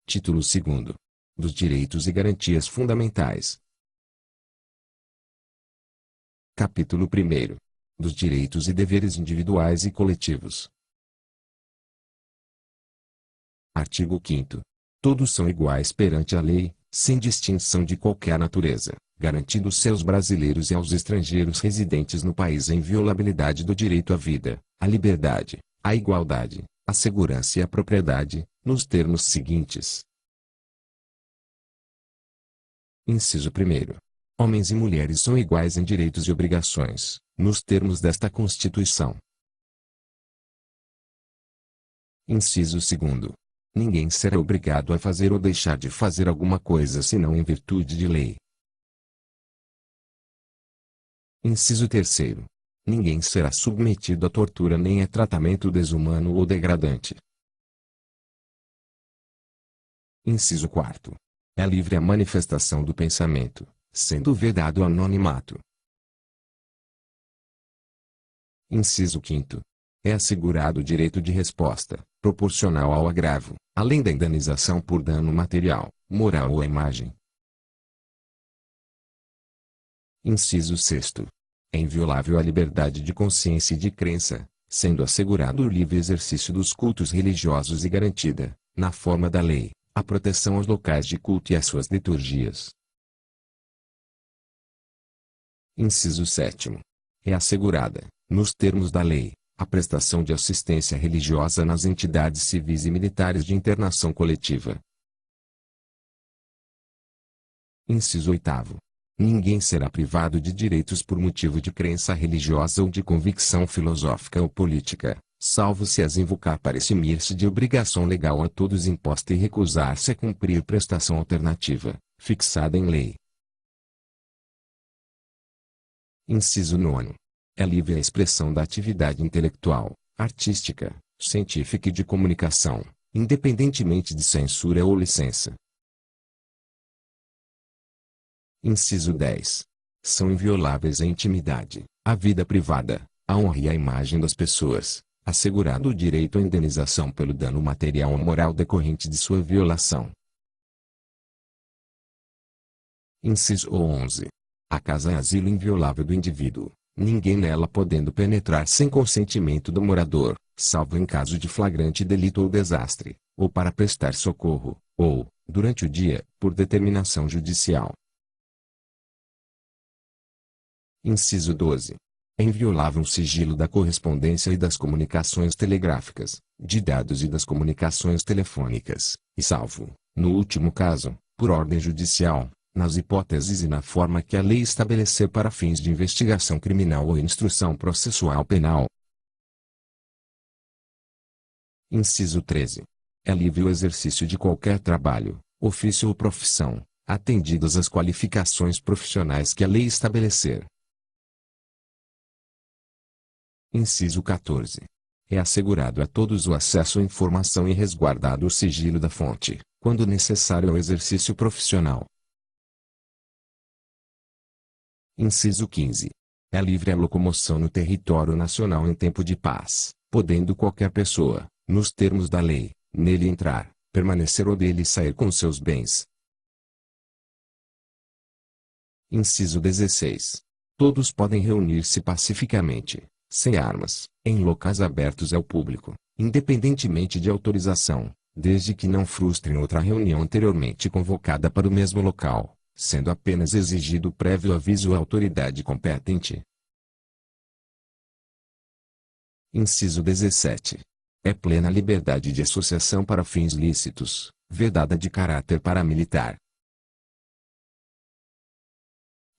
Título 2º. Dos direitos e garantias fundamentais. Capítulo 1º. Dos direitos e deveres individuais e coletivos. Artigo 5º. Todos são iguais perante a lei, sem distinção de qualquer natureza, garantindo-se aos brasileiros e aos estrangeiros residentes no país a inviolabilidade do direito à vida, à liberdade, à igualdade, à segurança e à propriedade, nos termos seguintes. Inciso 1º. Homens e mulheres são iguais em direitos e obrigações, nos termos desta Constituição. Inciso 2º. Ninguém será obrigado a fazer ou deixar de fazer alguma coisa senão em virtude de lei. Inciso 3º. Ninguém será submetido a tortura nem a tratamento desumano ou degradante. Inciso 4º. É livre a manifestação do pensamento, sendo vedado o anonimato. Inciso 5º. É assegurado o direito de resposta, proporcional ao agravo, além da indenização por dano material, moral ou à imagem. Inciso 6º. É inviolável a liberdade de consciência e de crença, sendo assegurado o livre exercício dos cultos religiosos e garantida, na forma da lei, a proteção aos locais de culto e às suas liturgias. Inciso 7º. É assegurada, nos termos da lei, a prestação de assistência religiosa nas entidades civis e militares de internação coletiva. Inciso 8º. Ninguém será privado de direitos por motivo de crença religiosa ou de convicção filosófica ou política, salvo se as invocar para eximir-se de obrigação legal a todos imposta e recusar-se a cumprir prestação alternativa, fixada em lei. Inciso 9º. É livre a expressão da atividade intelectual, artística, científica e de comunicação, independentemente de censura ou licença. Inciso 10. São invioláveis a intimidade, a vida privada, a honra e a imagem das pessoas, assegurado o direito à indenização pelo dano material ou moral decorrente de sua violação. Inciso 11. A casa é asilo inviolável do indivíduo, ninguém nela podendo penetrar sem consentimento do morador, salvo em caso de flagrante delito ou desastre, ou para prestar socorro, ou, durante o dia, por determinação judicial. Inciso 12. É inviolável o sigilo da correspondência e das comunicações telegráficas, de dados e das comunicações telefônicas, e salvo, no último caso, por ordem judicial, nas hipóteses e na forma que a lei estabelecer para fins de investigação criminal ou instrução processual penal. Inciso 13. É livre o exercício de qualquer trabalho, ofício ou profissão, atendidas as qualificações profissionais que a lei estabelecer. Inciso 14. É assegurado a todos o acesso à informação e resguardado o sigilo da fonte, quando necessário ao exercício profissional. Inciso 15. É livre a locomoção no território nacional em tempo de paz, podendo qualquer pessoa, nos termos da lei, nele entrar, permanecer ou dele sair com seus bens. Inciso 16. Todos podem reunir-se pacificamente, sem armas, em locais abertos ao público, independentemente de autorização, desde que não frustrem outra reunião anteriormente convocada para o mesmo local, sendo apenas exigido prévio aviso à autoridade competente. Inciso 17. É plena liberdade de associação para fins lícitos, vedada de caráter paramilitar.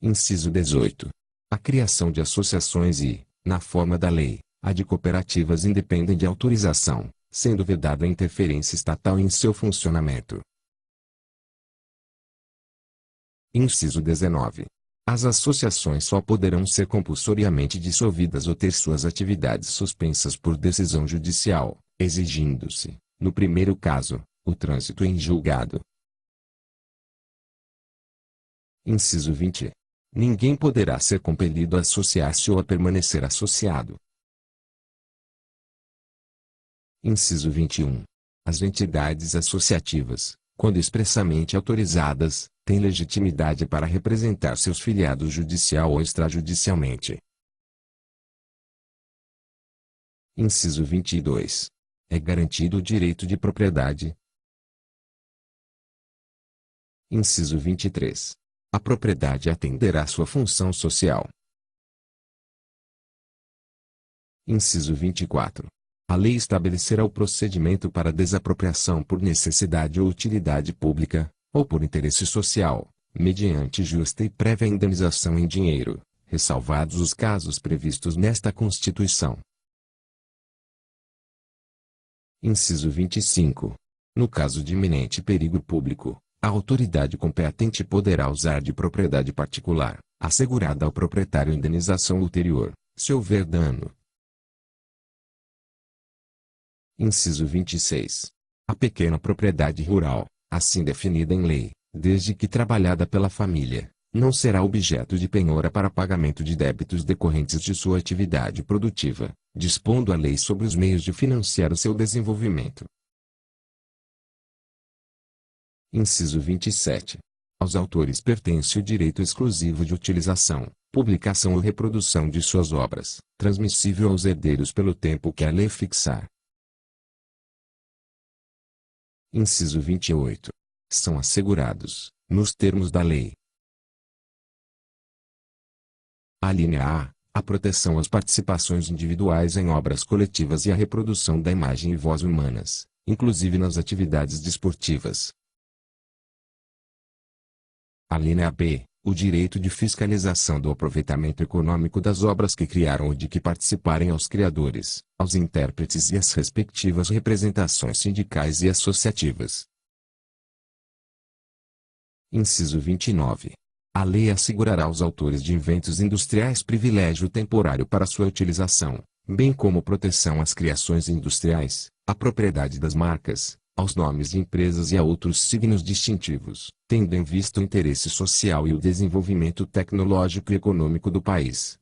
Inciso 18. A criação de associações e, na forma da lei, a de cooperativas independem de autorização, sendo vedada a interferência estatal em seu funcionamento. Inciso 19. As associações só poderão ser compulsoriamente dissolvidas ou ter suas atividades suspensas por decisão judicial, exigindo-se, no primeiro caso, o trânsito em julgado. Inciso 20. Ninguém poderá ser compelido a associar-se ou a permanecer associado. Inciso 21. As entidades associativas, quando expressamente autorizadas, têm legitimidade para representar seus filiados judicial ou extrajudicialmente. Inciso 22. É garantido o direito de propriedade. Inciso 23. A propriedade atenderá à sua função social. Inciso 24. A lei estabelecerá o procedimento para desapropriação por necessidade ou utilidade pública, ou por interesse social, mediante justa e prévia indenização em dinheiro, ressalvados os casos previstos nesta Constituição. Inciso 25. No caso de iminente perigo público, a autoridade competente poderá usar de propriedade particular, assegurada ao proprietário indenização ulterior, se houver dano. Inciso 26. A pequena propriedade rural, assim definida em lei, desde que trabalhada pela família, não será objeto de penhora para pagamento de débitos decorrentes de sua atividade produtiva, dispondo a lei sobre os meios de financiar o seu desenvolvimento. Inciso 27. Aos autores pertence o direito exclusivo de utilização, publicação ou reprodução de suas obras, transmissível aos herdeiros pelo tempo que a lei fixar. Inciso 28. São assegurados, nos termos da lei. Alínea A. A proteção às participações individuais em obras coletivas e a reprodução da imagem e voz humanas, inclusive nas atividades desportivas. Alínea B. O direito de fiscalização do aproveitamento econômico das obras que criaram ou de que participarem aos criadores, aos intérpretes e às respectivas representações sindicais e associativas. Inciso 29. A lei assegurará aos autores de inventos industriais privilégio temporário para sua utilização, bem como proteção às criações industriais, à propriedade das marcas, aos nomes de empresas e a outros signos distintivos, tendo em vista o interesse social e o desenvolvimento tecnológico e econômico do país.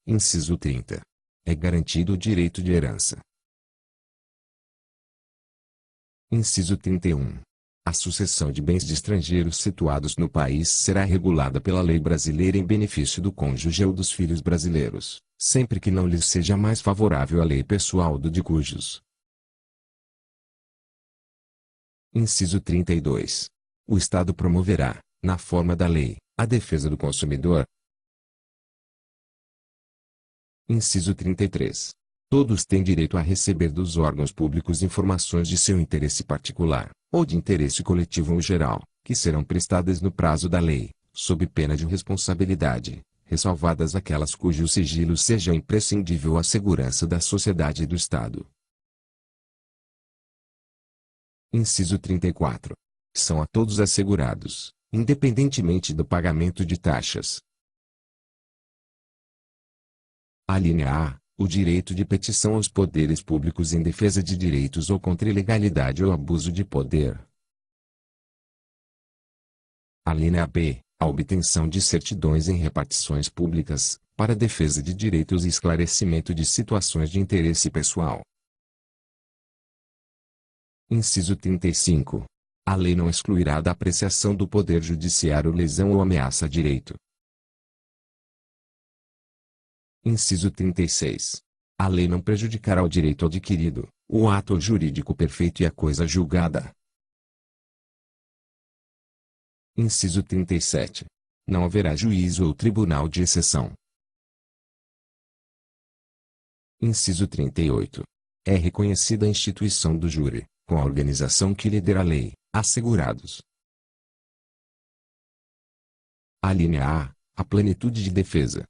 Inciso 30. É garantido o direito de herança. Inciso 31. A sucessão de bens de estrangeiros situados no país será regulada pela lei brasileira em benefício do cônjuge ou dos filhos brasileiros, sempre que não lhes seja mais favorável a lei pessoal do de cujos. Inciso 32. O Estado promoverá, na forma da lei, a defesa do consumidor. Inciso 33. Todos têm direito a receber dos órgãos públicos informações de seu interesse particular, ou de interesse coletivo ou geral, que serão prestadas no prazo da lei, sob pena de responsabilidade, ressalvadas aquelas cujo sigilo seja imprescindível à segurança da sociedade e do Estado. Inciso 34. São a todos assegurados, independentemente do pagamento de taxas. Alínea A. O direito de petição aos poderes públicos em defesa de direitos ou contra ilegalidade ou abuso de poder. Alínea B. A obtenção de certidões em repartições públicas, para defesa de direitos e esclarecimento de situações de interesse pessoal. Inciso 35. A lei não excluirá da apreciação do Poder Judiciário lesão ou ameaça a direito. Inciso 36. A lei não prejudicará o direito adquirido, o ato jurídico perfeito e a coisa julgada. Inciso 37. Não haverá juízo ou tribunal de exceção. Inciso 38. É reconhecida a instituição do júri, com a organização que lhe der a lei, assegurados. Alínea A. A plenitude de defesa.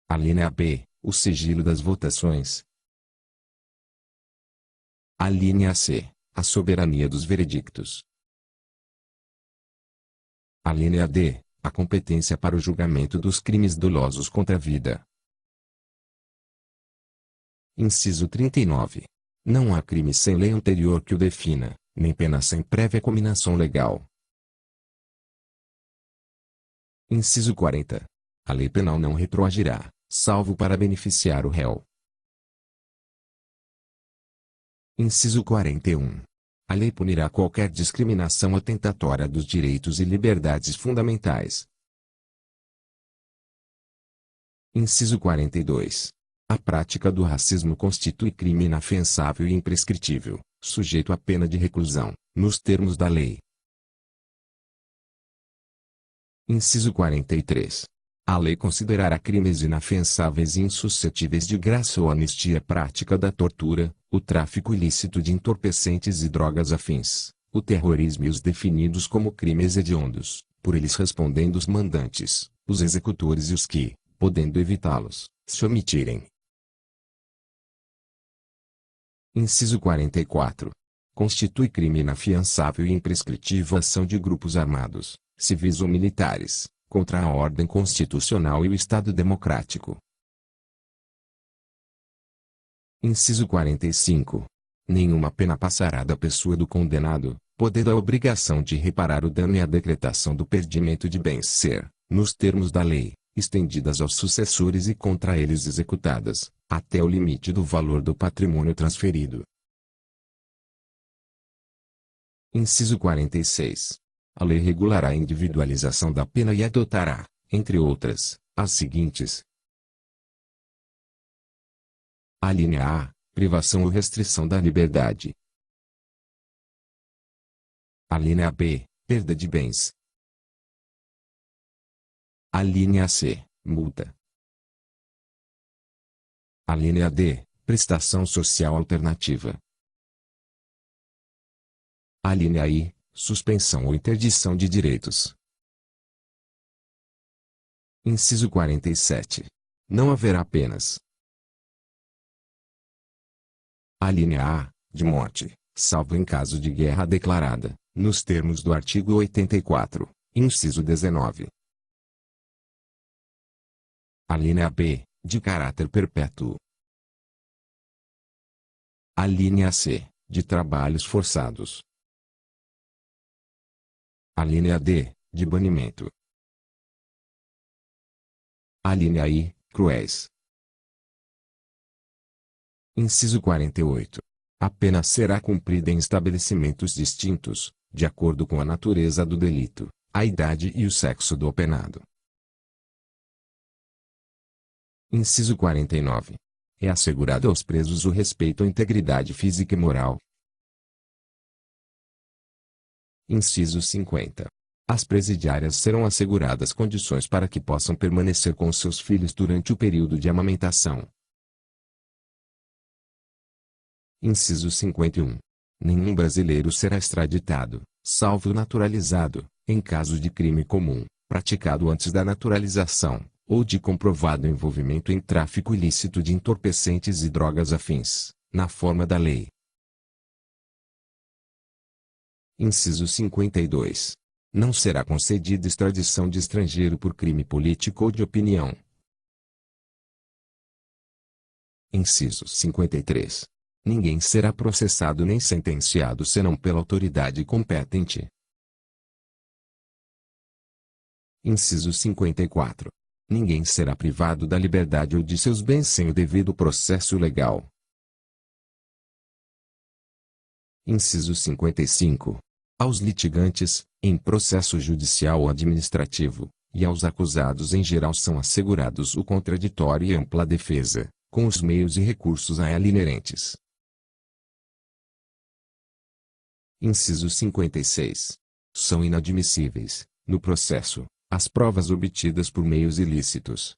Alínea B. O sigilo das votações. Alínea C. A soberania dos veredictos. Alínea D. A competência para o julgamento dos crimes dolosos contra a vida. Inciso 39. Não há crime sem lei anterior que o defina, nem pena sem prévia cominação legal. Inciso 40. A lei penal não retroagirá, salvo para beneficiar o réu. Inciso 41. A lei punirá qualquer discriminação atentatória dos direitos e liberdades fundamentais. Inciso 42. A prática do racismo constitui crime inafiançável e imprescritível, sujeito à pena de reclusão, nos termos da lei. Inciso 43. A lei considerará crimes inafiançáveis e insuscetíveis de graça ou anistia a prática da tortura, o tráfico ilícito de entorpecentes e drogas afins, o terrorismo e os definidos como crimes hediondos, por eles respondendo os mandantes, os executores e os que, podendo evitá-los, se omitirem. Inciso 44. Constitui crime inafiançável e imprescritível a ação de grupos armados, civis ou militares, contra a ordem constitucional e o Estado democrático. Inciso 45. Nenhuma pena passará da pessoa do condenado, podendo a obrigação de reparar o dano e a decretação do perdimento de bens ser, nos termos da lei, estendidas aos sucessores e contra eles executadas, até o limite do valor do patrimônio transferido. Inciso 46. A lei regulará a individualização da pena e adotará, entre outras, as seguintes. Alínea A. Privação ou restrição da liberdade. Alínea B. Perda de bens. Alínea C. Multa. Alínea D. Prestação social alternativa. Alínea I. Suspensão ou interdição de direitos. Inciso 47. Não haverá penas. Alínea A. De morte, salvo em caso de guerra declarada, nos termos do artigo 84, inciso 19. Alínea B. De caráter perpétuo. Alínea C. De trabalhos forçados. Alínea D. De banimento. Alínea I. Cruéis. Inciso 48. A pena será cumprida em estabelecimentos distintos, de acordo com a natureza do delito, a idade e o sexo do penado. Inciso 49. É assegurado aos presos o respeito à integridade física e moral. Inciso 50. Às presidiárias serão asseguradas condições para que possam permanecer com seus filhos durante o período de amamentação. Inciso 51. Nenhum brasileiro será extraditado, salvo naturalizado, em caso de crime comum, praticado antes da naturalização, ou de comprovado envolvimento em tráfico ilícito de entorpecentes e drogas afins, na forma da lei. Inciso 52. Não será concedida extradição de estrangeiro por crime político ou de opinião. Inciso 53. Ninguém será processado nem sentenciado senão pela autoridade competente. Inciso 54. Ninguém será privado da liberdade ou de seus bens sem o devido processo legal. Inciso 55. Aos litigantes, em processo judicial ou administrativo, e aos acusados em geral são assegurados o contraditório e ampla defesa, com os meios e recursos a ela inerentes. Inciso 56. São inadmissíveis, no processo, as provas obtidas por meios ilícitos.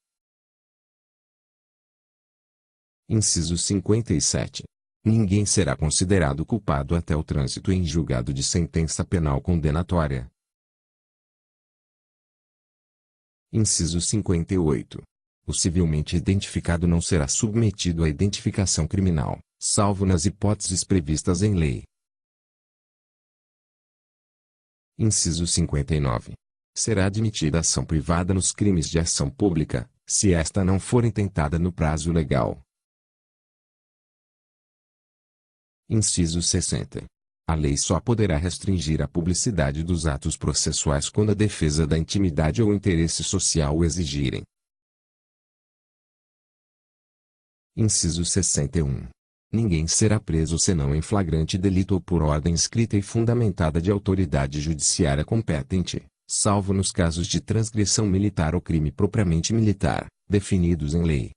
Inciso 57. Ninguém será considerado culpado até o trânsito em julgado de sentença penal condenatória. Inciso 58. O civilmente identificado não será submetido à identificação criminal, salvo nas hipóteses previstas em lei. Inciso 59. Será admitida ação privada nos crimes de ação pública, se esta não for intentada no prazo legal. Inciso 60. A lei só poderá restringir a publicidade dos atos processuais quando a defesa da intimidade ou o interesse social o exigirem. Inciso 61. Ninguém será preso senão em flagrante delito ou por ordem escrita e fundamentada de autoridade judiciária competente, salvo nos casos de transgressão militar ou crime propriamente militar, definidos em lei.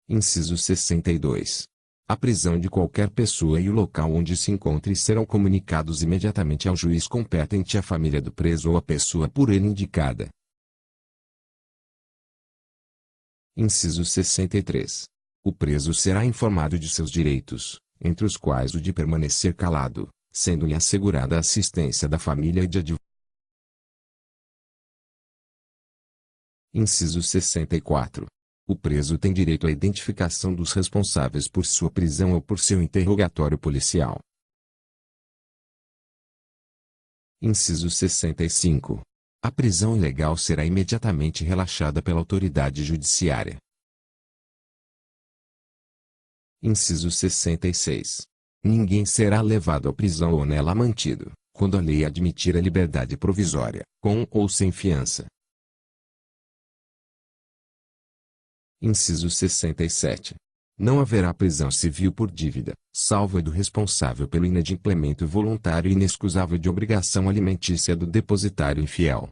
Inciso 62. A prisão de qualquer pessoa e o local onde se encontre serão comunicados imediatamente ao juiz competente, à família do preso ou à pessoa por ele indicada. Inciso 63. O preso será informado de seus direitos, entre os quais o de permanecer calado, sendo-lhe assegurada a assistência da família e de advogado. Inciso 64. O preso tem direito à identificação dos responsáveis por sua prisão ou por seu interrogatório policial. Inciso 65. A prisão ilegal será imediatamente relaxada pela autoridade judiciária. Inciso 66. Ninguém será levado à prisão ou nela mantido, quando a lei admitir a liberdade provisória, com ou sem fiança. Inciso 67. Não haverá prisão civil por dívida, salvo a do responsável pelo inadimplemento voluntário e inexcusável de obrigação alimentícia do depositário infiel.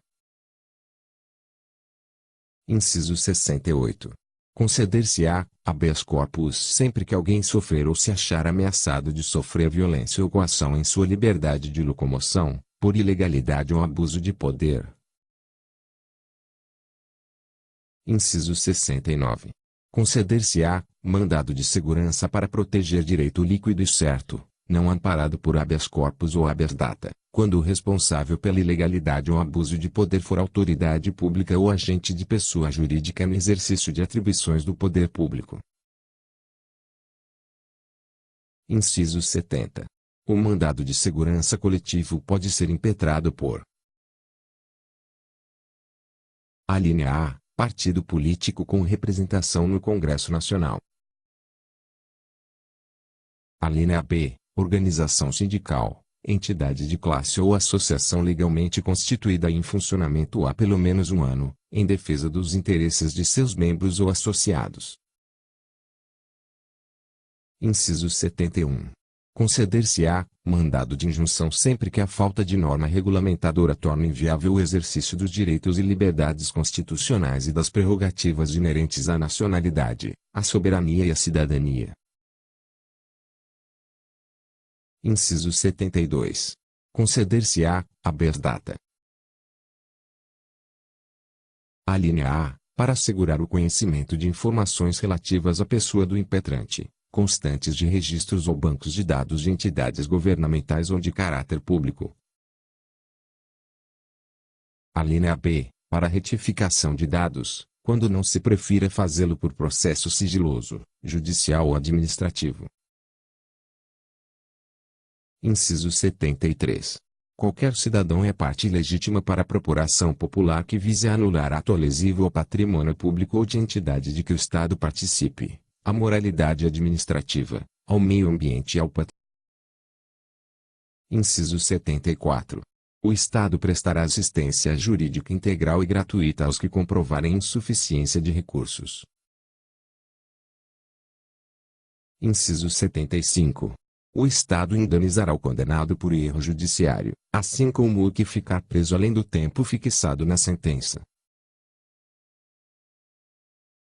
Inciso 68. Conceder-se-á habeas corpus sempre que alguém sofrer ou se achar ameaçado de sofrer violência ou coação em sua liberdade de locomoção, por ilegalidade ou abuso de poder. Inciso 69. Conceder-se-á mandado de segurança para proteger direito líquido e certo, não amparado por habeas corpus ou habeas data, quando o responsável pela ilegalidade ou abuso de poder for autoridade pública ou agente de pessoa jurídica no exercício de atribuições do poder público. Inciso 70. O mandado de segurança coletivo pode ser impetrado por: alínea A, partido político com representação no Congresso Nacional. Alínea B, organização sindical, entidade de classe ou associação legalmente constituída e em funcionamento há pelo menos um ano, em defesa dos interesses de seus membros ou associados. Inciso 71. Conceder-se-á mandado de injunção sempre que a falta de norma regulamentadora torne inviável o exercício dos direitos e liberdades constitucionais e das prerrogativas inerentes à nacionalidade, à soberania e à cidadania. Inciso 72. Conceder-se-á habeas data. Alínea A, para assegurar o conhecimento de informações relativas à pessoa do impetrante, constantes de registros ou bancos de dados de entidades governamentais ou de caráter público. Alínea B, para retificação de dados, quando não se prefira fazê-lo por processo sigiloso, judicial ou administrativo. Inciso 73. Qualquer cidadão é parte legítima para procuração popular que vise a anular ato lesivo ao patrimônio público ou de entidade de que o Estado participe, à moralidade administrativa, ao meio ambiente e ao patrimônio. Inciso 74. O Estado prestará assistência jurídica integral e gratuita aos que comprovarem insuficiência de recursos. Inciso 75. O Estado indenizará o condenado por erro judiciário, assim como o que ficar preso além do tempo fixado na sentença.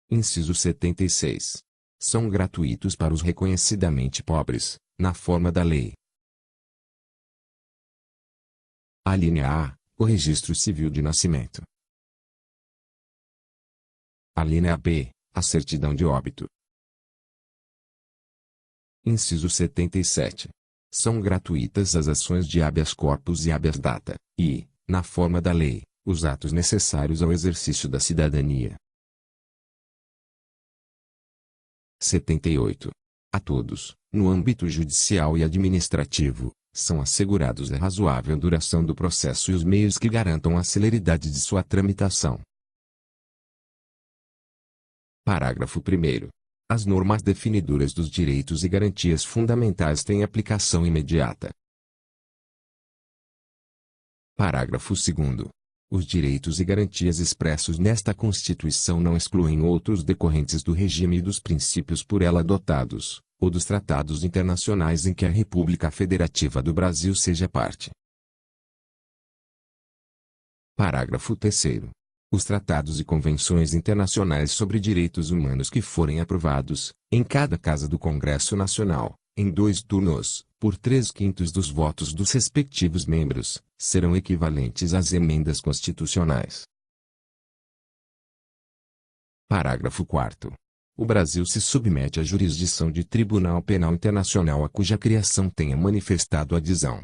Inciso 76. São gratuitos para os reconhecidamente pobres, na forma da lei. Alínea A, o registro civil de nascimento. Alínea B, a certidão de óbito. Inciso 77. São gratuitas as ações de habeas corpus e habeas data, e, na forma da lei, os atos necessários ao exercício da cidadania. 78. A todos, no âmbito judicial e administrativo, são assegurados a razoável duração do processo e os meios que garantam a celeridade de sua tramitação. Parágrafo 1º. As normas definidoras dos direitos e garantias fundamentais têm aplicação imediata. Parágrafo 2º. Os direitos e garantias expressos nesta Constituição não excluem outros decorrentes do regime e dos princípios por ela adotados, ou dos tratados internacionais em que a República Federativa do Brasil seja parte. Parágrafo 3º. Os tratados e convenções internacionais sobre direitos humanos que forem aprovados, em cada casa do Congresso Nacional, em 2 turnos, por 3/5 dos votos dos respectivos membros, serão equivalentes às emendas constitucionais. Parágrafo 4º. O Brasil se submete à jurisdição de Tribunal Penal Internacional a cuja criação tenha manifestado adesão,